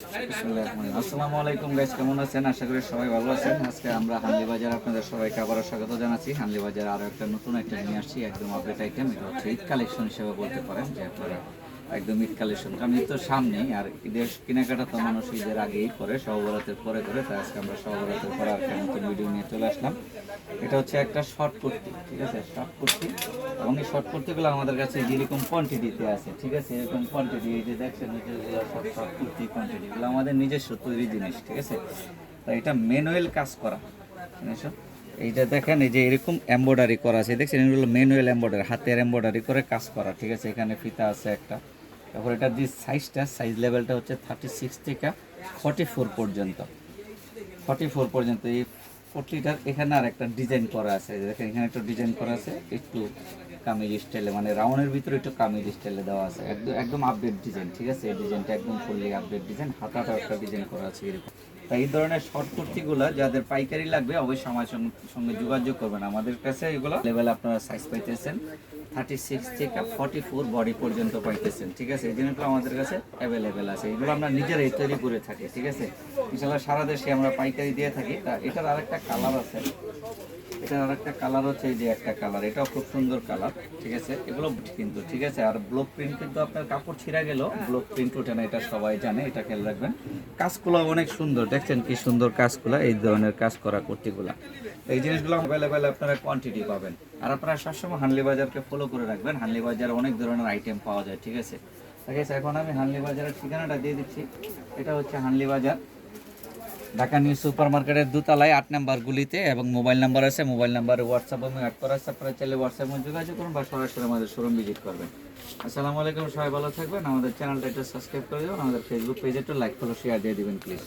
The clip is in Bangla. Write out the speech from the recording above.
আসসালামু আলাইকুম গাইস, কেমন আছেন? আশা করি সবাই ভালো আছেন। আজকে আমরা হানলি বাজার আপনাদের সবাইকে আবারও স্বাগত জানাচ্ছি। হানলি বাজার আরও একটা নতুন আইটেম নিয়ে আসছি, একদম আপডেট আইটেম। এটা হচ্ছে ঈদ কালেকশন হিসেবে বলতে পারেন যে আপনারা একদম ঈদ কালেকশন, কারণ ঈদ তো সামনেই, আর ঈদের কেনাকাটা তো মানুষ ঈদের আগেই করে, সহবরাতের পরে করে। তাই আজকে আমরা সহবরাতের পরে একটা নতুন ভিডিও নিয়ে চলে আসলাম। এটা হচ্ছে একটা শর্ট কুর্তি, ঠিক আছে? শর্ট কুর্তি, এবং এই শর্ট কুর্তিগুলো আমাদের কাছে যেরকম কোয়ান্টিটিতে আছে, ঠিক আছে? এরকম কোয়ান্টিটি, এই যে দেখছেন যেগুলো সব শর্ট কুর্তি কোয়ান্টিটিগুলো আমাদের নিজস্ব তৈরি জিনিস, ঠিক আছে? তো এটা ম্যানুয়াল কাজ করা জিনিস। এইটা দেখেন, এই যে এরকম এমব্রয়ডারি করা আছে, দেখছেন? এগুলো ম্যানুয়াল এমব্রয়ডারি, হাতের এমব্রয়ডারি করে কাজ করা, ঠিক আছে? এখানে ফিতা আছে একটা। তারপর এটার যে সাইজ লেভেলটা হচ্ছে 36 থেকে 44 পর্যন্ত, 44 পর্যন্ত। এই 40টার এখানে আর একটা ডিজাইন করা আছে, দেখেন এখানে একটা ডিজাইন করা আছে একটু কামিজ স্টাইলে, মানে রাউন্ডের ভিতরে একটু কামিজ স্টাইলে দেওয়া আছে, একদম একদম আপডেট ডিজাইন, ঠিক আছে? এই ডিজাইনটা একদম ফুললি আপডেট ডিজাইন, হাতাটাও একটা ডিজাইন করা আছে এরকম। তাই এই ধরনের শর্ট কুর্তিগুলো যাদের পাইকারি লাগবে অবশ্যই আমার সঙ্গে যোগাযোগ করবেন। আমাদের কাছে এগুলো লেভেল আপনারা সাইজ পাইতেছেন 36 থেকে 44 বডি পর্যন্ত পাইতেছেন, ঠিক আছে? এই জিনিসগুলো আমাদের কাছে অ্যাভেলেবেল আছে, এগুলো আমরা নিজেরাই তৈরি করে থাকি, ঠিক আছে? ইনশাআল্লাহ সারা দেশে আমরা পাইকারি দিয়ে থাকি। তা এটার আরেকটা কালার আছে, এটার আরেকটা কালার হচ্ছে এই যে একটা কালার, এটাও খুব সুন্দর কালার, ঠিক আছে? এগুলো কিন্তু, ঠিক আছে? আর ব্লক প্রিন্ট কিন্তু আপনার কাপড় ছিঁড়া গেল ব্লক প্রিন্ট ওঠে না, এটা সবাই জানে, এটা খেয়াল রাখবেন। কাজগুলো অনেক সুন্দর, দেখছেন কি সুন্দর কাজগুলো, এই ধরনের কাজ করা কুর্তিগুলা। এই জিনিসগুলো অ্যাভেলেবেল আপনারা কোয়ান্টিটি পাবেন। আর আপনারা সবসময় হানলি বাজারকে ফলো করে রাখবেন, হানলি বাজার অনেক ধরনের আইটেম পাওয়া যায়, ঠিক আছে? ঠিক আছে, এখন আমি হানলি বাজারের ঠিকানাটা দিয়ে দিচ্ছি। এটা হচ্ছে হানলি বাজার, ঢাকা নিউ সুপার মার্কেটের দোতলায় 8 নাম্বার গুলিতে, এবং মোবাইল নাম্বার আছে, মোবাইল নাম্বারে হোয়াটসঅ্যাপ আমি অ্যাড করা আছে, আপনারা চাইলে হোয়াটসঅ্যাপে যোগাযোগ করুন বা সরাসরি আমাদের শোরুম ভিজিট করবেন। আসসালামু আলাইকুম, সবাই ভালো থাকবেন। আমাদের চ্যানেলটা একটু সাবস্ক্রাইব করে দেবেন, আমাদের ফেসবুক পেজে একটু লাইক ফলো শেয়ার দিয়ে দিবেন প্লিজ।